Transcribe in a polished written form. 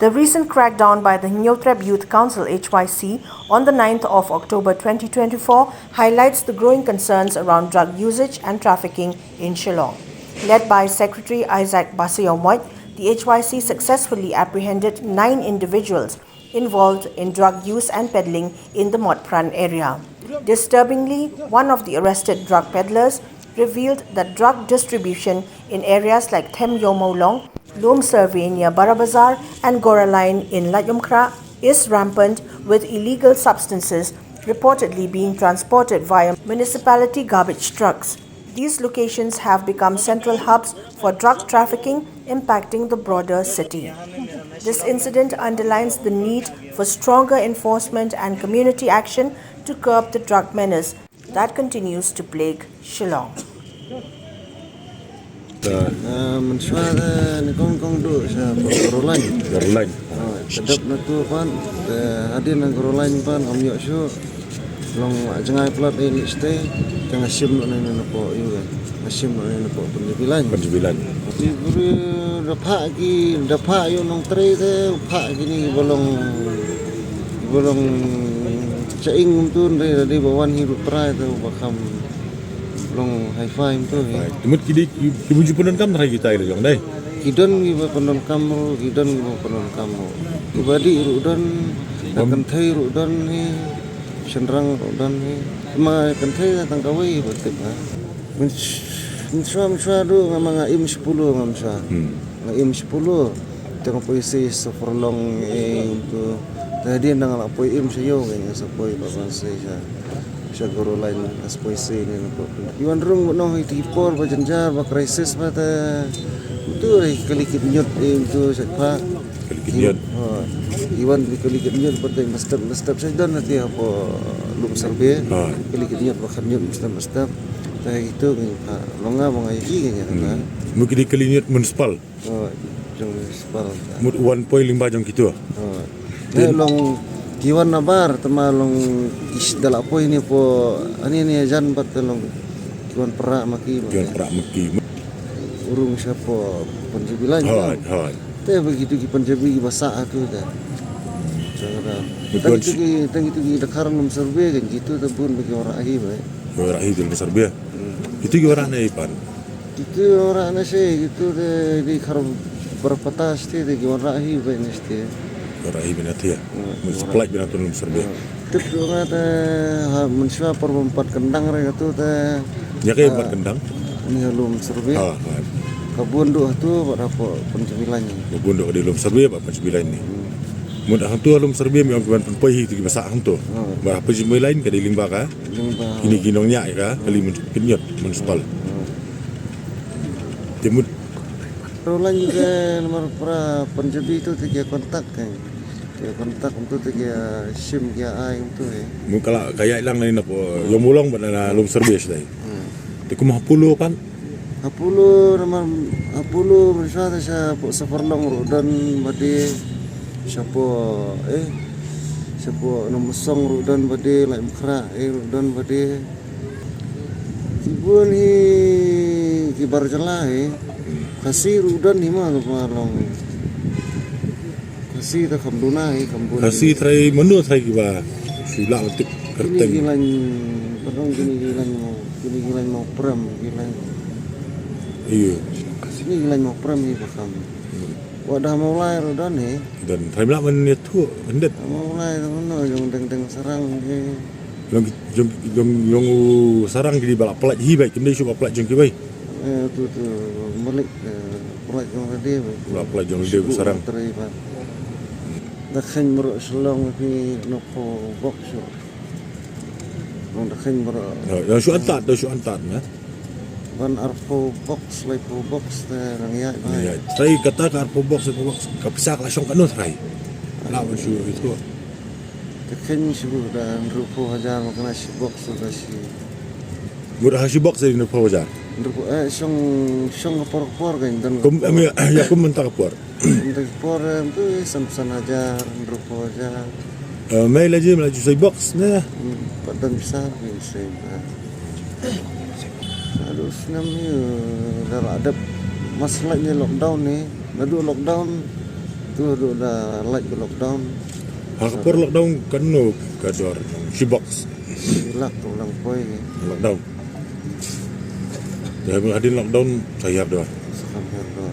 The recent crackdown by the Nyotreb Youth Council HYC on the 9th of October 2024 highlights the growing concerns around drug usage and trafficking in Shillong. Led by Secretary Isaac Basayomoit, the HYC successfully apprehended 9 individuals involved in drug use and peddling in the Mot Pran area. Disturbingly, one of the arrested drug peddlers revealed that drug distribution in areas like Them Yomolong, Lom Survey near Barabazar and Goraline in Layumkra is rampant, with illegal substances reportedly being transported via municipality garbage trucks. These locations have become central hubs for drug trafficking, impacting the broader city. This incident underlines the need for stronger enforcement and community action to curb the drug menace that continues to plague Shillong. Mensuara ni kong do sa Goraline. Sedap na tu pan hadir na Goraline pan amyo syo long jangai plat ini stay tengah sim na po yu sim na po penjubilan. Tapi buru dapat yu nong tre te pha gini bolong caing tun dari bawan hidup perai tu bakam long high five tu ya. Temut kidi kibuju punan kam rai kita ile jong dai. Kidon giba penon kamu, Ibadi rudan, akan thai rudan ni, senrang rudan ni. Ma akan thai datang kawai betul ha. Mensua do ngamang im 10 ngamsa. Im 10 tengok polisi seforlong untuk tadi nang ala poi im sayo kanya sa poi papan saya. Sa Goraline as polisi ni po. Iwan rung no hitipor ba janjar ba crisis ba ta itu kalikit nyot itu sakpa Kalikit nyot. Iwan kalikit nyot bertai mestap saya dan nanti apa lum serbe kalikit nyot bakal nyot mestap tah itu longa mengaji kanya kan mungkin di kalikit municipal jong municipal mut 1.5 jong kitu long Iwan nabar temalong is dala po ini po ani ni jan batalong Iwan perak maki urung siya po penjubilan teh begitu ki penjubi basa aku dah tang itu ki dakaran lum serbe kan gitu tabun bagi orang ahi orang ahi lum serbe itu ki orang ai pan itu orang na sih gitu di kar berapa tas teh di orang ahi bae neste orang ahi binati ya municipal binatu lum serbe itu ngata mensua perempat kendang re itu teh ya kay empat kendang ini lum serbe kabun doh tu pada apa penjubilannya kabun doh di lum serbe apa penjubilan ni mudah tu lum serbe mi orang penpoi tu bahasa hang tu bah penjubilan ka di limba ka ini ginongnya ka kali kinyot municipal timut rolan juga nomor pra penjubi itu tiga kontak kan kontak untuk tiga sim dia ai itu mukala kaya ilang na po yung mulong ba na lum serbe dai ti kumahpulo kan Apulu misalnya sa forlong rudan badi siapa nomusong rudan badi lai mukra rudan badi ibun hi kibar jala kasih rudan ni mah malong kasih ta kamduna kasih trai menu trai kiba sila untuk kerteng gini mau pram iya ini gilan mau pram ni bakam wadah mulai rodan ni dan trai melak men tu hendet mulai no jong deng sarang yung sarang di balak pelat hi baik kini cuba pelat jong kibai tu melik pelat jong dia balak pelat jong dia sarang teribat dakhan merok selong ni nopo box long dakhan merok yang su antat ya ban arpo box lepo box nang ya trai kata ka arpo box kapisa langsung kanu trai lawan su itu dakhan sudah rupo hajar makna si box sudah si murah si box ini rupo hajar rupo song por kan dan ya kum mentak por por tu samsan hajar rupo hajar mai lagi melaju si box nah badan besar bisa harus namanya dah ada masalahnya lockdown ni, ngadu lockdown tu udah like lockdown. Hakapor lockdown kan no kador shibox Hilak tu ulang poi lockdown. Dah adin lockdown saya doa. sekamar doa.